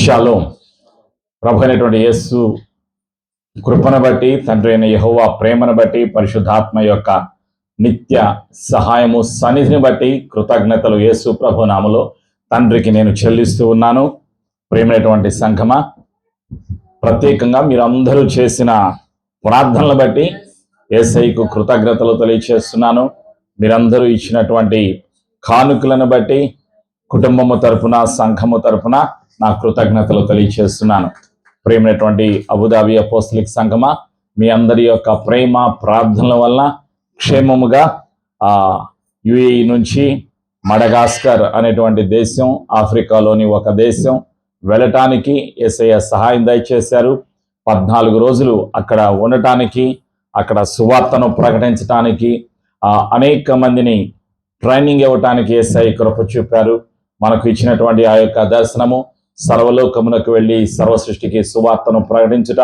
Shalom. ప్రభు అయినటువంటి యేసు కృపను బట్టి, తండ్రి అయిన యెహోవా ప్రేమను బట్టి, పరిశుద్ధాత్మ యొక్క నిత్య సహాయము సన్నిధిని బట్టి కృతజ్ఞతలు యేసు ప్రభు నామములో తండ్రికి నేను చెల్లిస్తూ ఉన్నాను. ప్రేమైనటువంటి సంఘమా, ప్రత్యేకంగా మీరు అందరూ చేసిన ప్రార్థనలు బట్టి యేసయ్యకు కృతజ్ఞతలు తెలియచేస్తున్నాను. మీరందరూ ఇచ్చినటువంటి కానుకలను బట్టి కుటుంబము తరపున, సంఘము తరపున నా కృతజ్ఞతలు తెలియచేస్తున్నాను. ప్రేమైనటువంటి అబుదాబి అపోస్తలిక్ సంఘమా, మీ అందరి యొక్క ప్రేమ ప్రార్థనల వలన క్షేమముగా యుఏఈ నుంచి మడగాస్కర్ అనేటువంటి దేశం, ఆఫ్రికాలోని ఒక దేశం వెళ్ళటానికి యేసయ్య సహాయం దయచేశారు. 14 రోజులు అక్కడ ఉండటానికి, అక్కడ సువార్తను ప్రకటించటానికి, అనేక మందిని ట్రైనింగ్ ఇవ్వటానికి యేసయ్య కృప చూపారు. మనకు ఇచ్చినటువంటి ఆ యొక్క దర్శనము సర్వలోకమునకు వెళ్ళి సర్వ సృష్టికి సువార్తను ప్రకటించుట,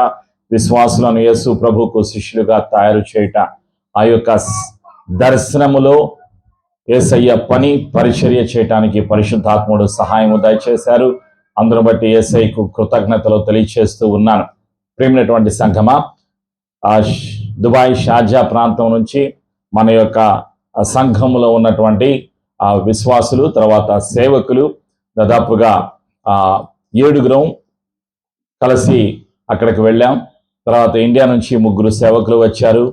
విశ్వాసులను యేసు ప్రభుకు శిష్యులుగా తయారు చేయుట, ఆ యొక్క దర్శనములో యేసయ్య పని పరిచర్య చేయటానికి పరిశుద్ధాత్ముడు సహాయము దయచేశారు. అందును బట్టి యేసయ్యకు కృతజ్ఞతలు తెలియచేస్తూ ఉన్నాను. ప్రేమైనటువంటి సంఘమా, దుబాయ్ షార్జా ప్రాంతం నుంచి మన యొక్క సంఘములో ఉన్నటువంటి విశ్వాసులు, తర్వాత సేవకులు దాదాపుగా 7 కలిసి అక్కడికి వెళ్ళాం. తర్వాత ఇండియా నుంచి 3 సేవకులు వచ్చారు.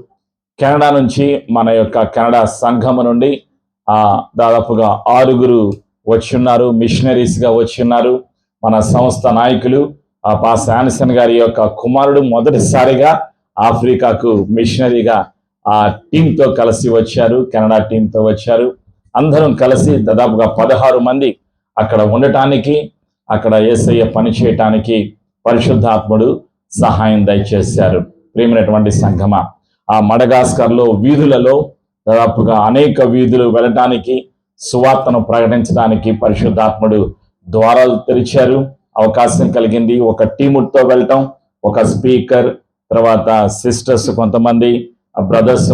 కెనడా నుంచి మన యొక్క కెనడా సంఘము నుండి దాదాపుగా 6 వచ్చి ఉన్నారు, మిషనరీస్గా వచ్చి ఉన్నారు. మన సంస్థ నాయకులు పాస్ ఆన్సన్ గారి యొక్క కుమారుడు మొదటిసారిగా ఆఫ్రికాకు మిషనరీగా ఆ టీంతో కలిసి వచ్చారు, కెనడా టీంతో వచ్చారు. అందరం కలిసి దాదాపుగా 16 మంది అక్కడ ఉండటానికి, అక్కడ యేసయ్య పని చేయటానికి పరిశుద్ధాత్ముడు సహాయం దయచేశారు. ప్రియమైనటువంటి సంఘమా, ఆ మడగాస్కర్లో వీధులలో దాదాపుగా అనేక వీధులు వెళ్ళటానికి, సువార్తను ప్రకటించడానికి పరిశుద్ధాత్ముడు ద్వారాలు తెరిచారు. అవకాశం కలిగింది. ఒక టీముతో వెళ్ళటం, ఒక స్పీకర్, తర్వాత సిస్టర్స్ కొంతమంది, బ్రదర్స్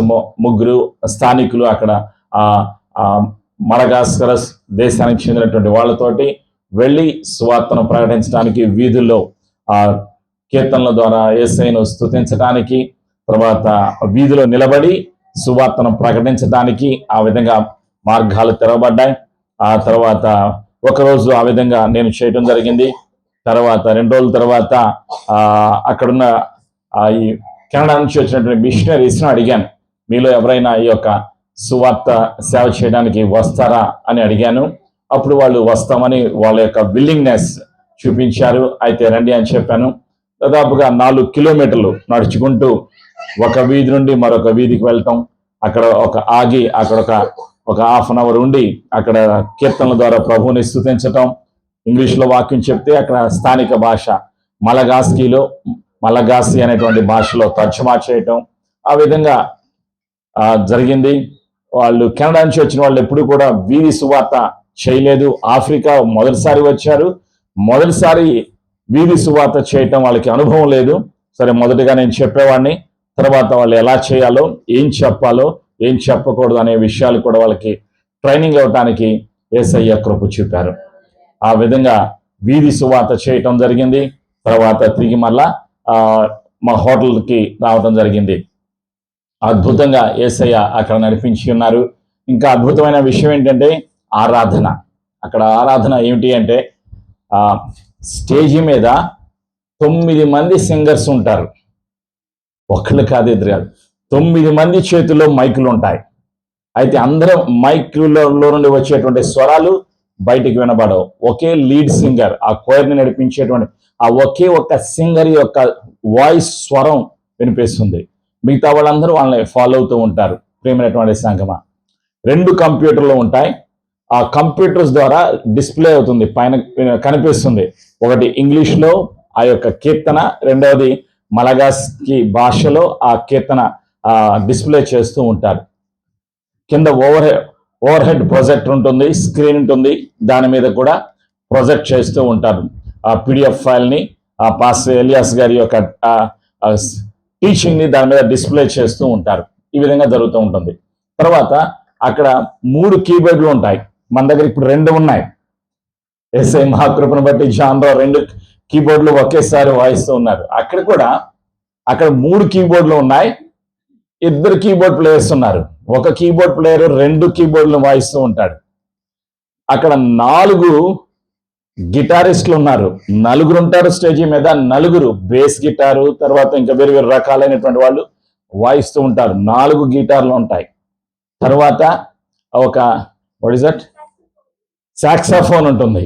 3 స్థానికులు అక్కడ మడగాస్కర్ దేశానికి చెందినటువంటి వాళ్ళతోటి వెళ్ళి సువార్తను ప్రకటించడానికి, వీధుల్లో కీర్తనల ద్వారా యేసయ్యను స్తుతించడానికి, తర్వాత వీధిలో నిలబడి సువార్తను ప్రకటించడానికి ఆ విధంగా మార్గాలు తెరవబడ్డాయి. ఆ తర్వాత ఒకరోజు ఆ విధంగా నేను చేయడం జరిగింది. తర్వాత 2 రోజుల తర్వాత అక్కడున్న ఈ కెనడా నుంచి వచ్చినటువంటి మిషనరీస్ను అడిగాను, మీలో ఎవరైనా ఈ యొక్క సువార్త సేవ చేయడానికి వస్తారా అని అడిగాను. అప్పుడు వాళ్ళు వస్తామని వాళ్ళ యొక్క విల్లింగ్నెస్ చూపించారు. అయితే రండి అని చెప్పాను. దాదాపుగా 4 కిలోమీటర్లు నడుచుకుంటూ ఒక వీధి నుండి మరొక వీధికి వెళ్ళటం, అక్కడ ఆగి అక్కడ ఒక హాఫ్ అన్ అవర్ ఉండి అక్కడ కీర్తనల ద్వారా ప్రభువుని స్తుతించటం, ఇంగ్లీష్లో వాక్యం చెప్తే అక్కడ స్థానిక భాష మలగాసి అనేటువంటి భాషలో తర్జుమా చేయటం, ఆ విధంగా జరిగింది. వాళ్ళు కెనడా నుంచి వచ్చిన వాళ్ళు ఎప్పుడు కూడా వీధి సువార్త చేయలేదు. ఆఫ్రికా మొదటిసారి వచ్చారు, మొదటిసారి వీధి సువార్త చేయటం వాళ్ళకి అనుభవం లేదు. సరే, మొదటిగా నేను చెప్పేవాడిని, తర్వాత వాళ్ళు ఎలా చేయాలో, ఏం చెప్పాలో, ఏం చెప్పకూడదు అనే విషయాలు కూడా వాళ్ళకి ట్రైనింగ్ ఇవ్వటానికి యేసయ్య కృప చూపారు. ఆ విధంగా వీధి సువార్త చేయటం జరిగింది. తర్వాత తిరిగి మళ్ళా మా హోటల్కి రావటం జరిగింది. అద్భుతంగా యేసయ్య అక్కడ నడిపించి ఉన్నారు. ఇంకా అద్భుతమైన విషయం ఏంటంటే ఆరాధన. అక్కడ ఆరాధన ఏమిటి అంటే స్టేజీ మీద 9 మంది సింగర్స్ ఉంటారు. ఒకళ్ళు కాదు, ఇద్దరు కాదు, 9 మంది చేతుల్లో మైకులు ఉంటాయి. అయితే అందరం మైకులలో నుండి వచ్చేటువంటి స్వరాలు బయటికి వినబడవు. ఒకే లీడ్ సింగర్, ఆ కోయర్ని నడిపించేటువంటి ఆ ఒకే ఒక్క సింగర్ యొక్క వాయిస్ స్వరం వినిపిస్తుంది. మిగతా వాళ్ళందరూ వాళ్ళని ఫాలో అవుతూ ఉంటారు. ప్రియమైనటువంటి సంఘమా, 2 కంప్యూటర్లు ఉంటాయి. ఆ కంప్యూటర్స్ ద్వారా డిస్ప్లే అవుతుంది, పైన కనిపిస్తుంది. ఒకటి ఇంగ్లీష్లో ఆ యొక్క కీర్తన, రెండవది మలగాస్కి భాషలో ఆ కీర్తన డిస్ప్లే చేస్తూ ఉంటారు. కింద ఓవర్ హెడ్ ప్రొజెక్టర్ ఉంటుంది, స్క్రీన్ ఉంటుంది, దాని మీద కూడా ప్రొజెక్ట్ చేస్తూ ఉంటారు. ఆ PDF ఫైల్ని పాస్టర్ ఎలియాస్ గారి యొక్క టీచింగ్ని దాని మీద డిస్ప్లే చేస్తూ ఉంటారు. ఈ విధంగా జరుగుతూ ఉంటుంది. తర్వాత అక్కడ 3 కీబోర్డులు ఉంటాయి. మన దగ్గర ఇప్పుడు 2 ఉన్నాయి. యేసయ్య మహాకృపను బట్టి జాన్లో 2 కీబోర్డులు ఒకేసారి వాయిస్తూ ఉన్నారు. అక్కడ కూడా అక్కడ 3 కీబోర్డులు ఉన్నాయి, 2 కీబోర్డ్ ప్లేయర్స్ ఉన్నారు. ఒక కీబోర్డ్ ప్లేయర్ 2 కీబోర్డులు వాయిస్తూ ఉంటాడు. అక్కడ 4 గిటారిస్టులు ఉన్నారు, 4 ఉంటారు స్టేజీ మీద. 4 బేస్ గిటారు, తర్వాత ఇంకా వేరు వేరు రకాలైనటువంటి వాళ్ళు వాయిస్తూ ఉంటారు. 4 గిటార్లు ఉంటాయి. తర్వాత ఒక వాట్ ఇస్ దట్ సాక్సాఫోన్ ఉంటుంది.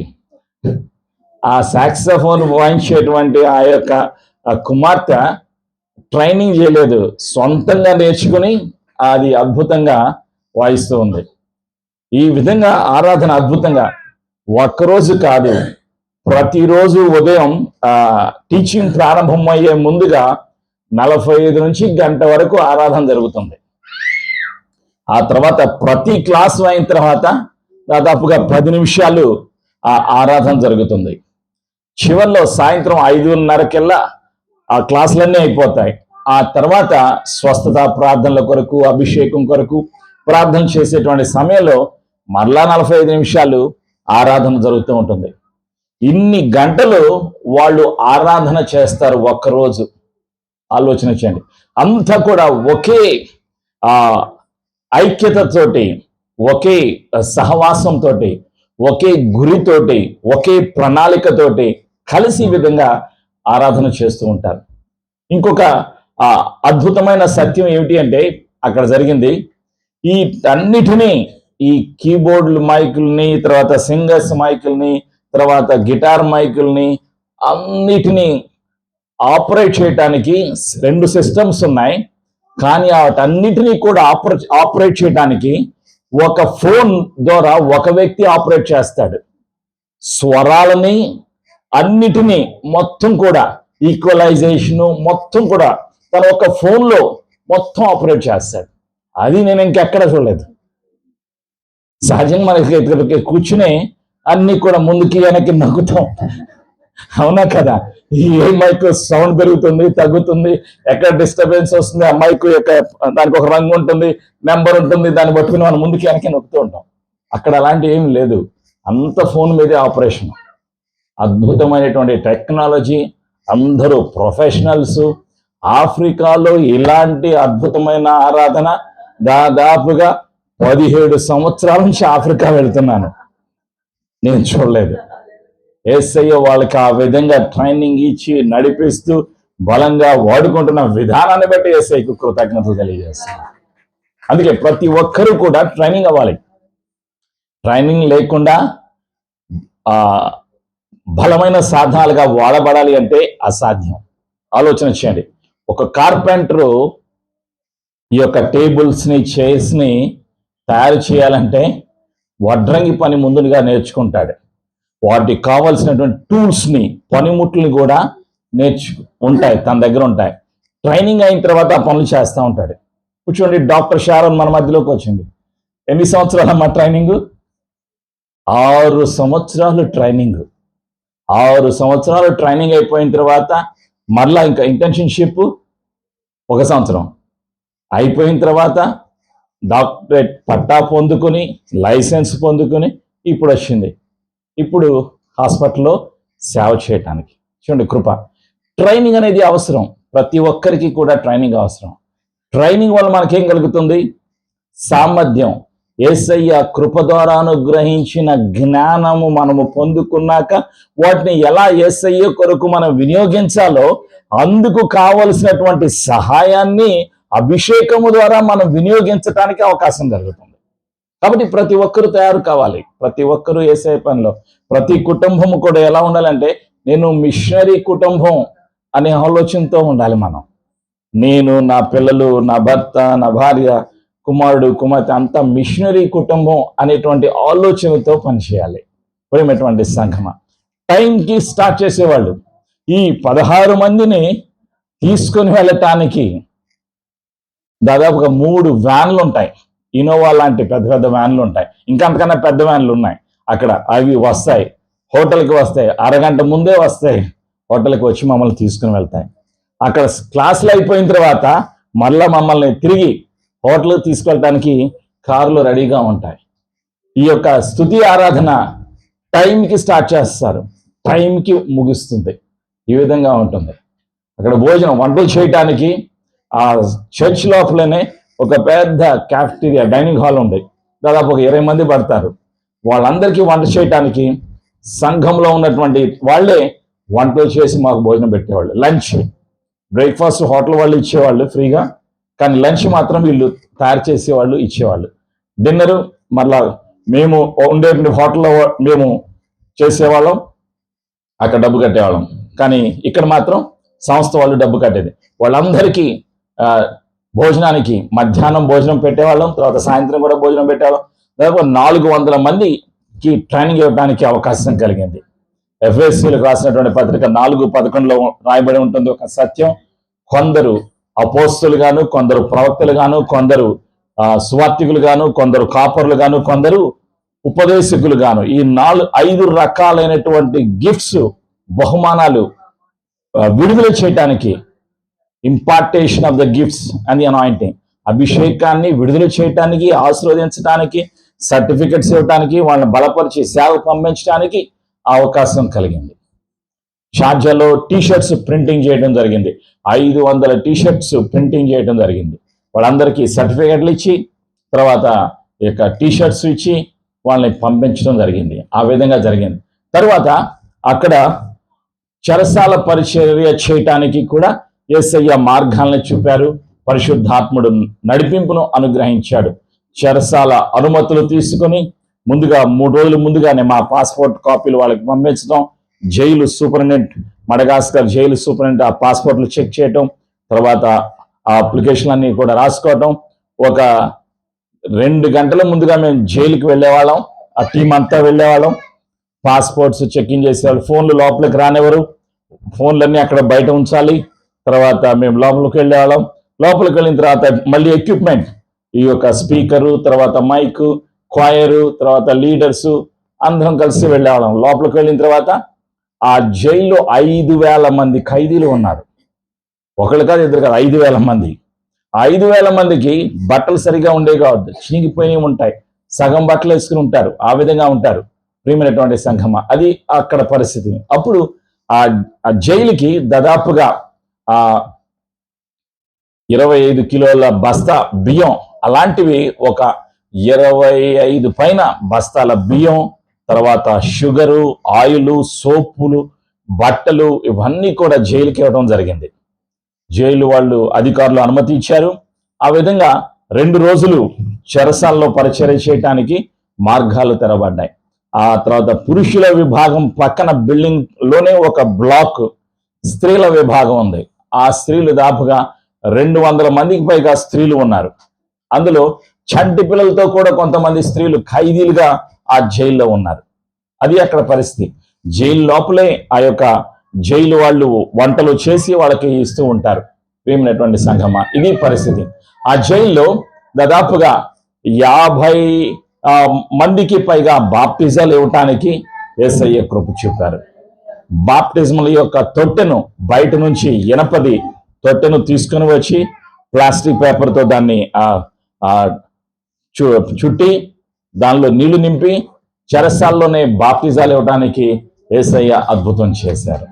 ఆ సాక్సాఫోన్ వాయించేటువంటి ఆ యొక్క కుమార్తె ట్రైనింగ్ చేయలేదు, సొంతంగా నేర్చుకుని అది అద్భుతంగా వాయిస్తూ ఉంది. ఈ విధంగా ఆరాధన అద్భుతంగా ఒక్కరోజు కాదు, ప్రతిరోజు ఉదయం టీచింగ్ ప్రారంభమయ్యే ముందుగా 45 నుంచి గంట వరకు ఆరాధన జరుగుతుంది. ఆ తర్వాత ప్రతి క్లాసు అయిన తర్వాత దాదాపుగా 10 నిమిషాలు ఆ ఆరాధన జరుగుతుంది. చివరిలో సాయంత్రం 5:30కల్లా ఆ క్లాసులన్నీ అయిపోతాయి. ఆ తర్వాత స్వస్థత ప్రార్థనల కొరకు, అభిషేకం కొరకు ప్రార్థన చేసేటువంటి సమయంలో మరలా 45 నిమిషాలు ఆరాధన జరుగుతూ ఉంటుంది. ఇన్ని గంటలు వాళ్ళు ఆరాధన చేస్తారు ఒక్కరోజు. ఆలోచన చేయండి. అంతా కూడా ఒకే ఐక్యతతోటి, ఒకే సహవాసంతో, ఒకే గురితోటి, ఒకే ప్రణాళికతోటి కలిసి ఈ విధంగా ఆరాధన చేస్తూ ఉంటారు. ఇంకొక అద్భుతమైన సత్యం ఏమిటి అంటే అక్కడ జరిగింది, ఈ అన్నిటినీ, ఈ కీబోర్డులు మైకుల్ని, తర్వాత సింగర్స్ మైకుల్ని, తర్వాత గిటార్ మైకుల్ని అన్నిటినీ ఆపరేట్ చేయడానికి 2 సిస్టమ్స్ ఉన్నాయి. కానీ వాటన్నిటినీ కూడా ఆపరేట్ చేయడానికి ఒక ఫోన్ ద్వారా ఒక వ్యక్తి ఆపరేట్ చేస్తాడు. స్వరాలని అన్నిటినీ మొత్తం కూడా ఈక్వలైజేషను మొత్తం కూడా తన ఒక ఫోన్లో మొత్తం ఆపరేట్ చేస్తాడు. అది నేను ఇంకెక్కడ చూడలేదు. సహజంగా మనకి కూర్చుని అన్ని కూడా ముందుకి వెనక్కి నవ్వుతాం, అవునా కదా? ఏ మైక్ సౌండ్ పెరుగుతుంది, తగ్గుతుంది, ఎక్కడ డిస్టర్బెన్స్ వస్తుంది, ఆ మైక్ యొక్క దానికి ఒక రంగు ఉంటుంది, నెంబర్ ఉంటుంది, దాన్ని పట్టుకుని మనం ముందుకి వెనక్కి నొక్కుతూ ఉంటాం. అక్కడ అలాంటి ఏం లేదు, అంత ఫోన్ మీదే ఆపరేషన్. అద్భుతమైనటువంటి టెక్నాలజీ, అందరూ ప్రొఫెషనల్స్. ఆఫ్రికాలో ఇలాంటి అద్భుతమైన ఆరాధన దాదాపుగా 17 సంవత్సరాల నుంచి ఆఫ్రికా వెళ్తున్నాను, నేను చూడలేదు. యేసయ్య వాళ్ళకి ఆ విధంగా ట్రైనింగ్ ఇచ్చి నడిపిస్తూ బలంగా వాడుకుంటున్న విధానాన్ని బట్టి యేసయ్యకు కృతజ్ఞతలు తెలియజేస్తాను. అందుకే ప్రతి ఒక్కరూ కూడా ట్రైనింగ్ అవ్వాలి. ట్రైనింగ్ లేకుండా బలమైన సాధనాలుగా వాడబడాలి అంటే అసాధ్యం. ఆలోచన చేయండి. ఒక కార్పెంటరు ఈ యొక్క టేబుల్స్ని, చైర్స్ని తయారు చేయాలంటే వడ్రంగి పని ముందుగా నేర్చుకుంటాడు. వాటికి కావాల్సినటువంటి టూల్స్ని, పనిముట్లని కూడా ఉంటాయి, తన దగ్గర ఉంటాయి. ట్రైనింగ్ అయిన తర్వాత ఆ పనులు చేస్తూ ఉంటాడు. కూర్చోండి, డాక్టర్ షారోన్ మన మధ్యలోకి వచ్చింది. ఎన్ని సంవత్సరాలు అమ్మా ట్రైనింగ్? 6 సంవత్సరాలు ట్రైనింగ్. 6 సంవత్సరాలు ట్రైనింగ్ అయిపోయిన తర్వాత మరలా ఇంకా ఇంటర్న్షిప్ 1 సంవత్సరం అయిపోయిన తర్వాత డాక్టరేట్ పట్టా పొందుకొని, లైసెన్స్ పొందుకొని ఇప్పుడు వచ్చింది. ఇప్పుడు హాస్పిటల్లో సేవ చేయటానికి. చూడండి కృప. ట్రైనింగ్ అనేది అవసరం, ప్రతి ఒక్కరికి కూడా ట్రైనింగ్ అవసరం. ట్రైనింగ్ వల్ల మనకేం కలుగుతుంది? సామర్థ్యం. యేసయ్య కృప ద్వారా అనుగ్రహించిన జ్ఞానము మనము పొందుకున్నాక వాటిని ఎలా యేసయ్య కొరకు మనం వినియోగించాలో అందుకు కావలసినటువంటి సహాయాన్ని అభిషేకము ద్వారా మనం వినియోగించడానికి అవకాశం జరుగుతుంది. కాబట్టి ప్రతి ఒక్కరూ తయారు కావాలి, ప్రతి ఒక్కరూ యేసయ్య పనిలో. ప్రతి కుటుంబము కూడా ఎలా ఉండాలంటే, నేను మిషనరీ కుటుంబం అనే ఆలోచనతో ఉండాలి మనం. నేను, నా పిల్లలు, నా భర్త, నా భార్య, కుమారుడు, కుమార్తె అంతా మిషనరీ కుటుంబం అనేటువంటి ఆలోచనతో పనిచేయాలి. ప్రేమటువంటి సంఘమ, టైంకి స్టార్ట్ చేసేవాళ్ళు ఈ 16 మందిని తీసుకొని వెళ్ళటానికి దాదాపుగా 3 వ్యాన్లు ఉంటాయి. ఇనోవా లాంటి పెద్ద పెద్ద వ్యాన్లు ఉంటాయి, ఇంకా అంతకన్నా పెద్ద వ్యాన్లు ఉన్నాయి అక్కడ. అవి వస్తాయి, హోటల్కి వస్తాయి, అరగంట ముందే వస్తాయి, హోటల్కి వచ్చి మమ్మల్ని తీసుకుని వెళ్తాయి. అక్కడ క్లాసులు అయిపోయిన తర్వాత మళ్ళా మమ్మల్ని తిరిగి హోటల్కి తీసుకెళ్ళడానికి కార్లు రెడీగా ఉంటాయి. ఈ యొక్క స్తుతి ఆరాధన టైంకి స్టార్ట్ చేస్తారు, టైంకి ముగుస్తుంది. ఈ విధంగా ఉంటుంది. అక్కడ భోజనం వంటలు చేయటానికి ఆ చర్చ్ లోపలనే ఒక పెద్ద క్యాఫ్టీరియా డైనింగ్ హాల్ ఉంది. దాదాపు ఒక 20 మంది పడతారు. వాళ్ళందరికీ వంట చేయటానికి సంఘంలో ఉన్నటువంటి వాళ్ళే వంటలు చేసి మాకు భోజనం పెట్టేవాళ్ళు. లంచ్, బ్రేక్ఫాస్ట్ హోటల్ వాళ్ళు ఇచ్చేవాళ్ళు ఫ్రీగా, కానీ లంచ్ మాత్రం వీళ్ళు తయారు చేసేవాళ్ళు, ఇచ్చేవాళ్ళు. డిన్నరు మళ్ళా మేము ఉండే హోటల్లో మేము చేసేవాళ్ళం, అక్కడ డబ్బు కట్టేవాళ్ళం. కానీ ఇక్కడ మాత్రం సంస్థ వాళ్ళు డబ్బు కట్టేది. వాళ్ళందరికీ భోజనానికి మధ్యాహ్నం భోజనం పెట్టేవాళ్ళం, తర్వాత సాయంత్రం కూడా భోజనం పెట్టేవాళ్ళం. దాదాపు 400 మందికి ట్రైనింగ్ ఇవ్వడానికి అవకాశం కలిగింది. ఎఫ్ఎస్సీలకు రాసినటువంటి పత్రిక 4:11లో రాయబడి ఉంటుంది ఒక సత్యం. కొందరు అపోస్తులు గాను, కొందరు ప్రవక్తలు గాను, కొందరు సువార్తికులు గాను, కొందరు కాపరులు గాను, కొందరు ఉపదేశకులు గాను, ఈ 5 రకాలైనటువంటి గిఫ్ట్స్, బహుమానాలు విడుదల చేయటానికి, impartation of the gifts and the anointing, అభిషేకాన్ని విడుదల చేయటానికి, ఆశీర్వదించడానికి, సర్టిఫికెట్స్ ఇవ్వటానికి, వాళ్ళని బలపరిచి సేవ పంపించడానికి అవకాశం కలిగింది. షార్జాలో టీషర్ట్స్ ప్రింటింగ్ చేయడం జరిగింది. 500 టీషర్ట్స్ ప్రింటింగ్ చేయడం జరిగింది. వాళ్ళందరికీ సర్టిఫికెట్లు ఇచ్చి, తర్వాత ఇక టీషర్ట్స్ ఇచ్చి వాళ్ళని పంపించడం జరిగింది. ఆ విధంగా జరిగింది. తర్వాత అక్కడ చెరసాల పరిచర్య చేయటానికి కూడా యేసయ్య మార్గాలను చూపారు. పరిశుద్ధాత్ముడు నడిపింపును అనుగ్రహించాడు. చెరసాల అనుమతులు తీసుకొని ముందుగా 3 రోజుల ముందుగానే మా పాస్పోర్ట్ కాపీలు వాళ్ళకి పంపించడం, jail superintendent, Madagascar jail superintendent ఆ పాస్పోర్ట్లు చెక్ చేయటం, తర్వాత ఆ అప్లికేషన్ అన్ని కూడా రాసుకోవటం. ఒక 2 గంటల ముందుగా మేము జైలుకి వెళ్ళేవాళ్ళం, ఆ టీం అంతా వెళ్ళేవాళ్ళం. పాస్పోర్ట్స్ చెక్ఇన్ చేసేవాళ్ళు. ఫోన్లు లోపలికి రానివ్వరు, ఫోన్లన్నీ అక్కడ బయట ఉంచాలి. తర్వాత మేము లోపలికి వెళ్ళేవాళ్ళం. లోపలికి వెళ్ళిన తర్వాత మళ్ళీ ఎక్విప్మెంట్, ఈ యొక్క స్పీకరు, తర్వాత మైక్, క్వైరు, తర్వాత లీడర్సు అందరం కలిసి వెళ్ళేవాళ్ళం. లోపలికి వెళ్ళిన తర్వాత ఆ జైల్లో 5,000 మంది ఖైదీలు ఉన్నారు. ఒకళ్ళు కాదు, ఇద్దరు కాదు, 5,000 మంది. 5,000 మందికి బట్టలు సరిగా ఉండేవి కావద్దు, చినిగిపోయినవి ఉంటాయి, సగం బట్టలు వేసుకుని ఉంటారు. ఆ విధంగా ఉంటారు ప్రియమైనటువంటి సంఘమా. అది అక్కడ పరిస్థితి. అప్పుడు ఆ జైలుకి దాదాపుగా 25 కిలోల బస్తా బియ్యం, అలాంటివి ఒక 25 పైన బస్తాల బియ్యం, తర్వాత షుగరు, ఆయిల్, సోపులు, బట్టలు, ఇవన్నీ కూడా జైలుకి ఇవ్వడం జరిగింది. జైలు వాళ్ళు అధికారులు అనుమతి ఇచ్చారు. ఆ విధంగా 2 రోజులు చెరసాల్లో పరిచర్య చేయడానికి మార్గాలు తెరబడ్డాయి. ఆ తర్వాత పురుషుల విభాగం పక్కన బిల్డింగ్ లోనే ఒక బ్లాక్ స్త్రీల విభాగం ఉంది. ఆ స్త్రీలు దాపుగా 200 మందికి పైగా స్త్రీలు ఉన్నారు. అందులో చంటి పిల్లలతో కూడా కొంతమంది స్త్రీలు ఖైదీలుగా ఆ జైల్లో ఉన్నారు. అది అక్కడ పరిస్థితి. జైలు లోపలే ఆ యొక్క జైలు వాళ్ళు వంటలు చేసి వాళ్ళకి ఇస్తూ ఉంటారు. ప్రియమైనటువంటి సంఘమా, ఇది పరిస్థితి. ఆ జైల్లో దాదాపుగా 50 మందికి పైగా బాప్టిజాలు ఇవ్వటానికి యేసయ్య కృప చూపారు. బాప్టిజముల యొక్క తొట్టెను బయట నుంచి ఇనపది తొట్టెను తీసుకుని వచ్చి ప్లాస్టిక్ పేపర్తో దాన్ని చుట్టి దానిలో నీళ్లు నింపి చెరసాల్లోనే బాప్టిజాలు ఇవ్వడానికి యేసయ్య అద్భుతం చేశారు.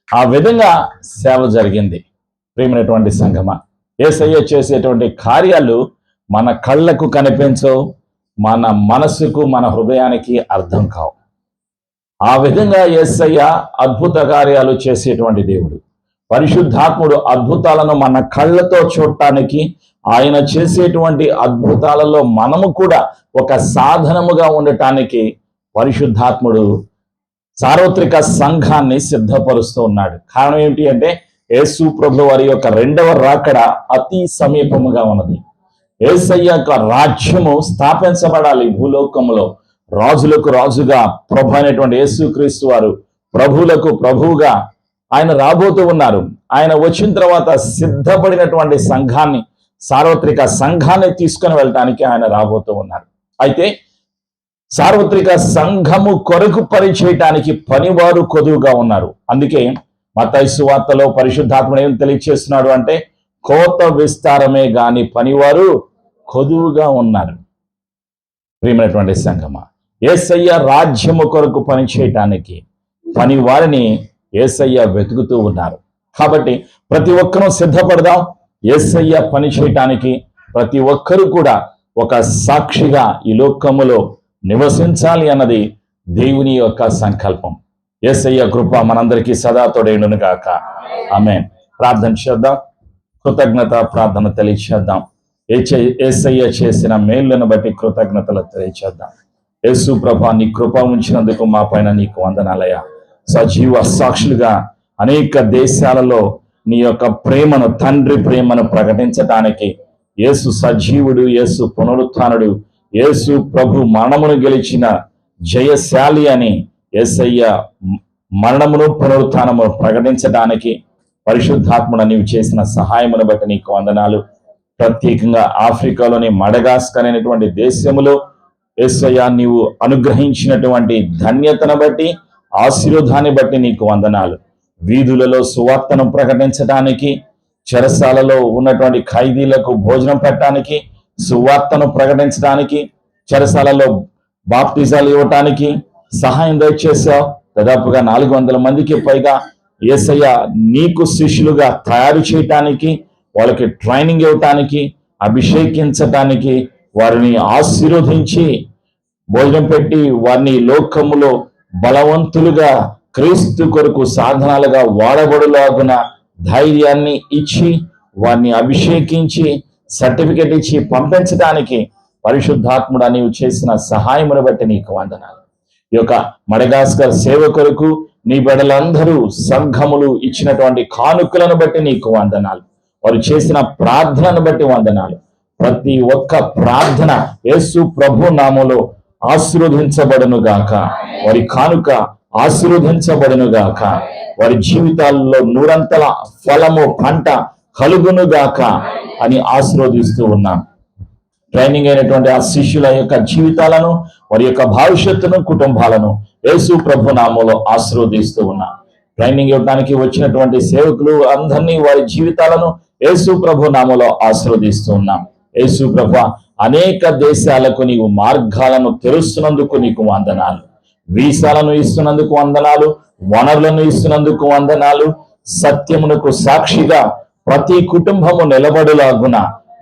ఆ విధంగా సేవ జరిగింది. ప్రియమైనటువంటి సంఘమా, యేసయ్య చేసేటువంటి కార్యాలు మన కళ్ళకు కనిపించవు, మన మనసుకు, మన హృదయానికి అర్థం కావు. ఆ విధంగా యేసయ్య అద్భుత కార్యాలు చేసేటువంటి దేవుడు. పరిశుద్ధాత్ముడు అద్భుతాలను మన కళ్ళతో చూడటానికి, ఆయన చేసేటువంటి అద్భుతాలలో మనము కూడా ఒక సాధనముగా ఉండటానికి పరిశుద్ధాత్ముడు సార్వత్రిక సంఘాన్ని సిద్ధపరుస్తూ ఉన్నాడు. కారణం ఏమిటి అంటే, యేసు ప్రభువు వారి యొక్క 2వ రాకడ అతి సమీపముగా ఉన్నది. యేసయ్య యొక్క రాజ్యము స్థాపించబడాలి భూలోకములో. రాజులకు రాజుగా ప్రభు అయినటువంటి యేసుక్రీస్తు వారు ప్రభువులకు ప్రభువుగా ఆయన రాబోతూ ఉన్నారు. ఆయన వచ్చిన తర్వాత సిద్ధపడినటువంటి సంఘాన్ని, సార్వత్రిక సంఘాన్ని తీసుకుని వెళ్ళటానికి ఆయన రాబోతూ ఉన్నారు. అయితే సార్వత్రిక సంఘము కొరకు పనిచేయటానికి పనివారు కొదువుగా ఉన్నారు. అందుకే మత్తయి సువార్తలో పరిశుద్ధాత్ముడు ఏం తెలియచేస్తున్నాడు అంటే, కోత విస్తారమే గాని పనివారు కొదువుగా ఉన్నారు. ప్రియమైనటువంటి సంఘమా, యేసయ్య రాజ్యము కొరకు పనిచేయటానికి పనివారిని యేసయ్య వెతుకుతూ ఉన్నారు. కాబట్టి ప్రతి ఒక్కరూ సిద్ధపడదాం యేసయ్య పని చేయటానికి. ప్రతి ఒక్కరూ కూడా ఒక సాక్షిగా ఈ లోకములో నివసించాలి అన్నది దేవుని యొక్క సంకల్పం. యేసయ్య కృప మనందరికీ సదా తోడేయును గాక. ఆమేన్. ప్రార్థన చేద్దాం. కృతజ్ఞత ప్రార్థన తెలియచేద్దాం. యేసయ్య చేసిన మేలులను బట్టి కృతజ్ఞతలు తెలియచేద్దాం. యేసు ప్రభా, నీ కృప ఉంచినందుకు మా పైన నీకు వందనాలయ్యా. సజీవ సాక్షులుగా అనేక దేశాలలో నీ యొక్క ప్రేమను, తండ్రి ప్రేమను ప్రకటించడానికి యేసు సజీవుడు, యేసు పునరుత్థానుడు, యేసు ప్రభు మరణమును గెలిచిన జయశాలి అని యేసయ్య మరణమును పునరుత్థానమును ప్రకటించడానికి పరిశుద్ధాత్ముడు నీవు చేసిన సహాయమును బట్టి నీకు వందనాలు. ప్రత్యేకంగా ఆఫ్రికాలోని మడగాస్కర్ అనేటువంటి దేశములో యేసయ్య నీవు అనుగ్రహించినటువంటి ధన్యతను బట్టి, ఆశీర్వాదాన్ని బట్టి నీకు వందనాలు. వీధులలో సువార్తను ప్రకటించడానికి, చెరసాలలో ఉన్నటువంటి ఖైదీలకు భోజనం పెట్టడానికి, సువార్తను ప్రకటించడానికి, చెరసాలలో బాప్తిజాలు ఇవ్వటానికి సహాయం దయచేసావు. దాదాపుగా 400 మందికి పైగా యేసయ్య నీకు శిష్యులుగా తయారు చేయటానికి, వాళ్ళకి ట్రైనింగ్ ఇవ్వటానికి, అభిషేకించటానికి, వారిని ఆశీర్వదించి భోజనం పెట్టి వారిని లోకములో బలవంతులుగా క్రీస్తు కొరకు సాధనాలుగా వాడబడులాగున ధైర్యాన్ని ఇచ్చి వారిని అభిషేకించి సర్టిఫికెట్ ఇచ్చి పంపించడానికి పరిశుద్ధాత్ముడు నీవు చేసిన సహాయమును బట్టి నీకు వందనాలు. ఈ యొక్క మడగాస్కర్ సేవ కొరకు నీ బిడ్డలందరూ సంఘములు ఇచ్చినటువంటి కానుకలను బట్టి నీకు వందనాలు. వారు చేసిన ప్రార్థనను బట్టి వందనాలు. ప్రతి ఒక్క ప్రార్థన యేసు ప్రభు నామములో ఆశీర్వదించబడును గాక. వారి కానుక ఆశీర్వదించబడును గాక. వారి జీవితాల్లో 100 ఫలము, పంట కలుగును గాక అని ఆశీర్వదిస్తూ ఉన్నాం. ట్రైనింగ్ అయినటువంటి ఆ శిష్యుల యొక్క జీవితాలను, వారి యొక్క భవిష్యత్తును, కుటుంబాలను యేసు ప్రభు నామములో ఆశీర్వదిస్తూ ఉన్నాం. ట్రైనింగ్ ఇవ్వడానికి వచ్చినటువంటి సేవకులు అందరినీ, వారి జీవితాలను యేసు ప్రభు నామములో ఆశీర్వదిస్తూ ఉన్నాం. యేసు ప్రభు, అనేక దేశాలకు నీవు మార్గాలను తెరుస్తున్నందుకు నీకు వందనాలు. వీసాలను ఇస్తున్నందుకు వందనాలు. వనరులను ఇస్తున్నందుకు వందనాలు. సత్యమునకు సాక్షిగా ప్రతి కుటుంబము నిలబడులాగున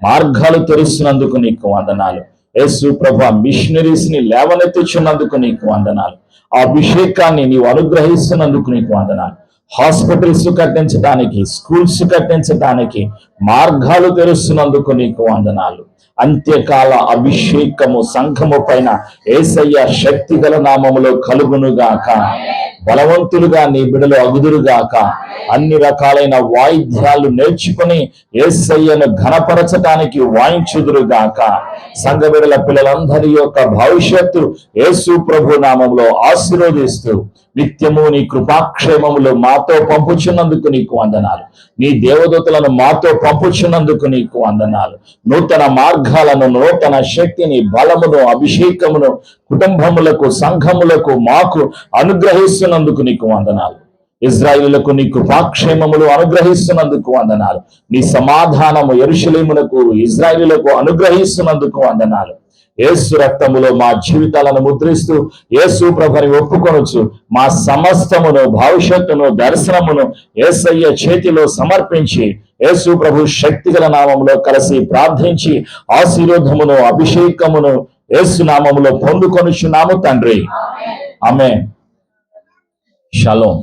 మార్గాలు తెరుస్తున్నందుకు నీకు వందనాలు. యేసు ప్రభు, మిషనరీస్ ని లేవనెత్తుచున్నందుకు నీకు వందనాలు. ఆ అభిషేకాన్ని నీవు అనుగ్రహిస్తున్నందుకు నీకు వందనాలు. హాస్పిటల్స్ కట్టించడానికి, స్కూల్స్ కట్టించడానికి మార్గాలు తెరుస్తున్నందుకు నీకు వందనాలు. అంత్యకాల అభిషేకము సంఘము పైన యేసయ్య శక్తి గల నామములో కలుగునుగాక. బలవంతులుగా నీ బిడ్డలు అగుదురుగాక. అన్ని రకాలైన వాయిద్యాలు నేర్చుకుని యేసయ్యను ఘనపరచటానికి వాయించుదురుగాక. సంఘ బిడ్డల పిల్లలందరి యొక్క భవిష్యత్తు యేసు ప్రభు నామములో ఆశీర్వదిస్తూ నిత్యము నీ కృపాక్షేమములు మాతో పంపుచున్నందుకు నీకు వందనాలు. నీ దేవదూతలను మాతో పంపుచున్నందుకు నీకు వందనాలు. నూతన మార్గాలను, నూతన శక్తిని, బలమును, అభిషేకమును కుటుంబములకు, సంఘములకు మాకు అనుగ్రహిస్తున్నందుకు నీకు వందనాలు. ఇజ్రాయేలులకు నీ కృపాక్షేమములు అనుగ్రహిస్తున్నందుకు వందనాలు. నీ సమాధానము యెరూషలేమునకు, ఇజ్రాయేలులకు అనుగ్రహిస్తున్నందుకు వందనాలు. యేసు రక్తములో మా జీవితాలను ముద్రిస్తూ యేసు ప్రభుని ఒప్పుకొనొచ్చు మా సమస్తమును, భవిష్యత్తును, దర్శనమును యేసయ్య చేతిలో సమర్పించి యేసు ప్రభు శక్తిగల నామములో కలిసి ప్రార్థించి ఆశీర్వాదమును, అభిషేకమును యేసు నామములో పొందుకొనుచున్నాము తండ్రి. ఆమేన్. షలోం.